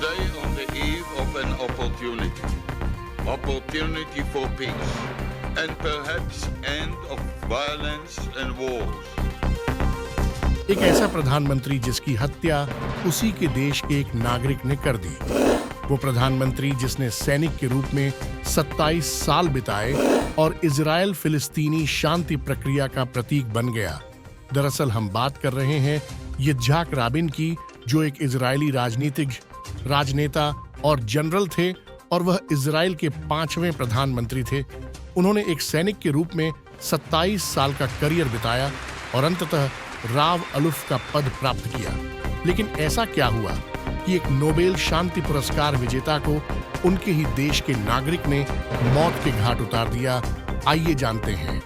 Today on the eve of an opportunity for peace, and perhaps end of violence and wars. एक ऐसा प्रधानमंत्री जिसकी हत्या उसी के देश के एक नागरिक ने कर दी। वो प्रधानमंत्री जिसने सैनिक के रूप में 27 साल बिताए और इजराइल फिलिस्तीनी शांति प्रक्रिया का प्रतीक बन गया। दरअसल हम बात कर रहे हैं यित्ज़हाक राबिन की, जो एक इजरायली राजनेता और जनरल थे और वह इजराइल के 5वें प्रधानमंत्री थे। उन्होंने एक सैनिक के रूप में 27 साल का करियर बिताया और अंततः राव अल्लुफ का पद प्राप्त किया। लेकिन ऐसा क्या हुआ कि एक नोबेल शांति पुरस्कार विजेता को उनके ही देश के नागरिक ने मौत के घाट उतार दिया? आइए जानते हैं।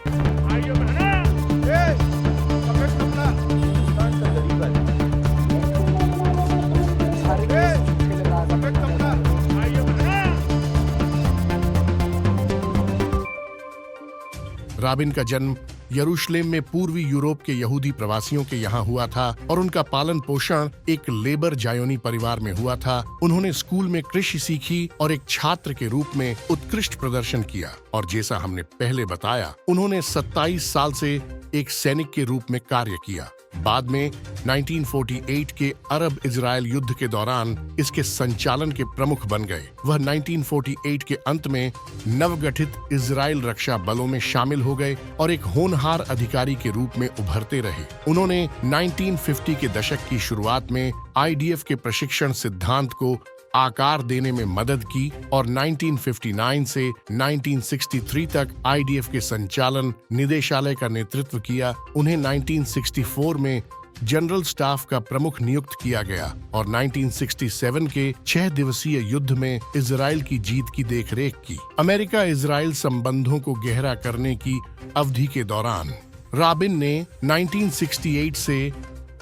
राबिन का जन्म यरूशलेम में पूर्वी यूरोप के यहूदी प्रवासियों के यहाँ हुआ था और उनका पालन पोषण एक लेबर जायोनी परिवार में हुआ था। उन्होंने स्कूल में कृषि सीखी और एक छात्र के रूप में उत्कृष्ट प्रदर्शन किया और जैसा हमने पहले बताया, उन्होंने 27 साल से एक सैनिक के रूप में कार्य किया। बाद में 1948 के अरब इजराइल युद्ध के दौरान इसके संचालन के प्रमुख बन गए। वह 1948 के अंत में नवगठित इजराइल रक्षा बलों में शामिल हो गए और एक होनहार अधिकारी के रूप में उभरते रहे। उन्होंने 1950 के दशक की शुरुआत में आईडीएफ के प्रशिक्षण सिद्धांत को आकार देने में मदद की और 1959 से 1963 तक आईडीएफ के संचालन निदेशालय का नेतृत्व किया। उन्हें 1964 में जनरल स्टाफ का प्रमुख नियुक्त किया गया और 1967 के 6 दिवसीय युद्ध में इजराइल की जीत की देखरेख की। अमेरिका इजराइल संबंधों को गहरा करने की अवधि के दौरान राबिन ने 1968 से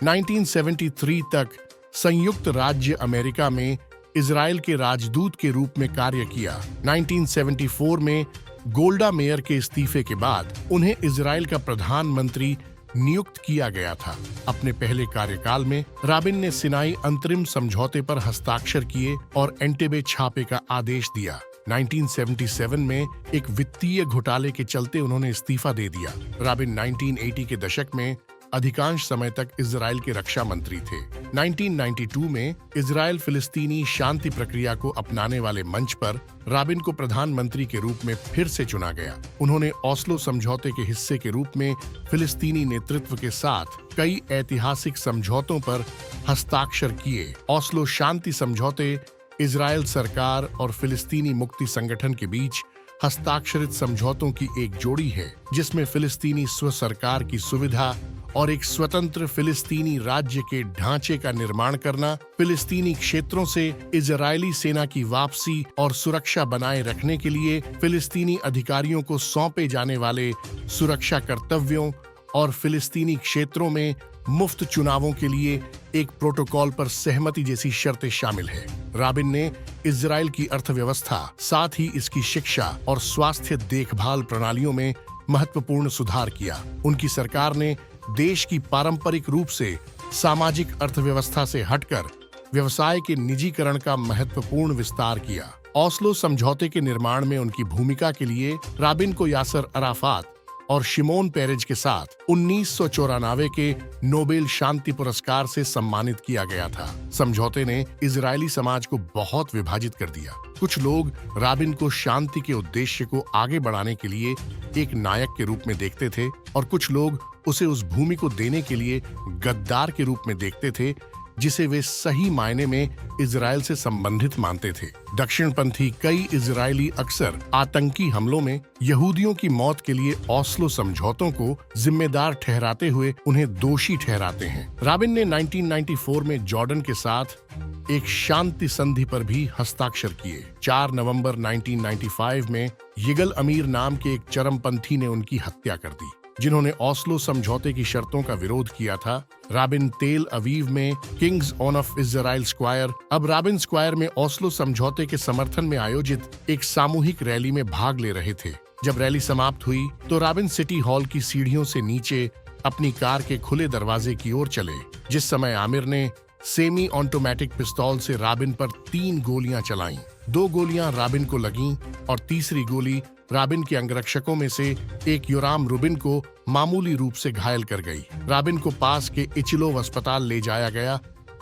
1973 तक संयुक्त राज्य अमेरिका में इजराइल के राजदूत के रूप में कार्य किया। 1974 में गोल्डा मेयर के इस्तीफे के बाद उन्हें इजराइल का प्रधानमंत्री नियुक्त किया गया था। अपने पहले कार्यकाल में राबिन ने सिनाई अंतरिम समझौते पर हस्ताक्षर किए और एंटेबे छापे का आदेश दिया। 1977 में एक वित्तीय घोटाले के चलते उन्होंने इस्तीफा दे दिया। राबिन 1980 के दशक में अधिकांश समय तक इजराइल के रक्षा मंत्री थे। 1992 में इजराइल फिलिस्तीनी शांति प्रक्रिया को अपनाने वाले मंच पर राबिन को प्रधानमंत्री के रूप में फिर से चुना गया। उन्होंने ओस्लो समझौते के हिस्से के रूप में फिलिस्तीनी नेतृत्व के साथ कई ऐतिहासिक समझौतों पर हस्ताक्षर किए। ओस्लो शांति समझौते इजराइल सरकार और फिलिस्तीनी मुक्ति संगठन के बीच हस्ताक्षरित समझौतों की एक जोड़ी है, जिसमें फिलिस्तीनी स्व सरकार की सुविधा और एक स्वतंत्र फिलिस्तीनी राज्य के ढांचे का निर्माण करना, फिलिस्तीनी क्षेत्रों से इजरायली सेना की वापसी और सुरक्षा बनाए रखने के लिए फिलिस्तीनी अधिकारियों को सौंपे जाने वाले सुरक्षा कर्तव्यों और फिलिस्तीनी क्षेत्रों में मुफ्त चुनावों के लिए एक प्रोटोकॉल पर सहमति जैसी शर्तें शामिल है। राबिन ने इजराइल की अर्थव्यवस्था, साथ ही इसकी शिक्षा और स्वास्थ्य देखभाल प्रणालियों में महत्वपूर्ण सुधार किया। उनकी सरकार ने देश की पारंपरिक रूप से सामाजिक अर्थव्यवस्था से हटकर व्यवसाय के निजीकरण का महत्वपूर्ण विस्तार किया। ओस्लो समझौते के निर्माण में उनकी भूमिका के लिए राबिन को यासर अराफात और शिमोन पेरेज के साथ 1994 के नोबेल शांति पुरस्कार से सम्मानित किया गया था। समझौते ने इजरायली समाज को बहुत विभाजित कर दिया। कुछ लोग राबिन को शांति के उद्देश्य को आगे बढ़ाने के लिए एक नायक के रूप में देखते थे और कुछ लोग उसे उस भूमि को देने के लिए गद्दार के रूप में देखते थे जिसे वे सही मायने में इजराइल से संबंधित मानते थे। दक्षिणपंथी कई इजरायली अक्सर आतंकी हमलों में यहूदियों की मौत के लिए ओस्लो समझौतों को जिम्मेदार ठहराते हुए उन्हें दोषी ठहराते हैं। राबिन ने 1994 में जॉर्डन के साथ एक शांति संधि पर भी हस्ताक्षर किए। 4 नवंबर 1995 में यिगल अमीर नाम के एक चरमपंथी ने उनकी हत्या कर दी, जिन्होंने ओस्लो समझौते की शर्तों का विरोध किया था। राबिन तेल अवीव में Kings on off Israel square, अब राबिन स्क्वायर में ओस्लो समझौते के समर्थन में आयोजित एक सामूहिक रैली में भाग ले रहे थे। जब रैली समाप्त हुई तो राबिन सिटी हॉल की सीढ़ियों से नीचे अपनी कार के खुले दरवाजे की ओर चले। जिस समय आमिर ने सेमी ऑटोमेटिक पिस्तौल से रॉबिन पर 3 गोलियां चलाईं। 2 गोलियां रॉबिन को लगीं और तीसरी गोली रॉबिन के अंगरक्षकों में से एक योराम रुबिन को मामूली रूप से घायल कर गई। रॉबिन को पास के इचिलोव अस्पताल ले जाया गया,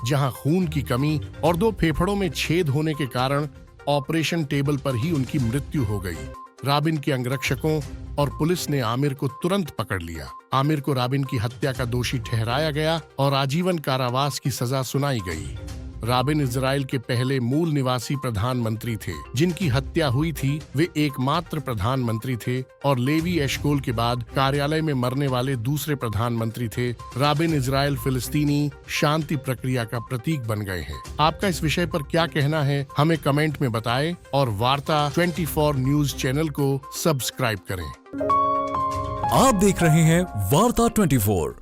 जहां खून की कमी और 2 फेफड़ों में छेद होने के कारण ऑपरेशन टेबल पर ही उनकी मृत्यु हो गई। रॉबिन के अंगरक्षकों और पुलिस ने आमिर को तुरंत पकड़ लिया। आमिर को रॉबिन की हत्या का दोषी ठहराया गया और आजीवन कारावास की सजा सुनाई गई। रॉबिन इजराइल के पहले मूल निवासी प्रधानमंत्री थे जिनकी हत्या हुई थी। वे एकमात्र प्रधानमंत्री थे और लेवी एशकोल के बाद कार्यालय में मरने वाले दूसरे प्रधानमंत्री थे। रॉबिन इजराइल फिलिस्तीनी शांति प्रक्रिया का प्रतीक बन गए हैं। आपका इस विषय पर क्या कहना है, हमें कमेंट में बताएं और वार्ता 24 न्यूज चैनल को सब्सक्राइब करें। आप देख रहे हैं वार्ता 24।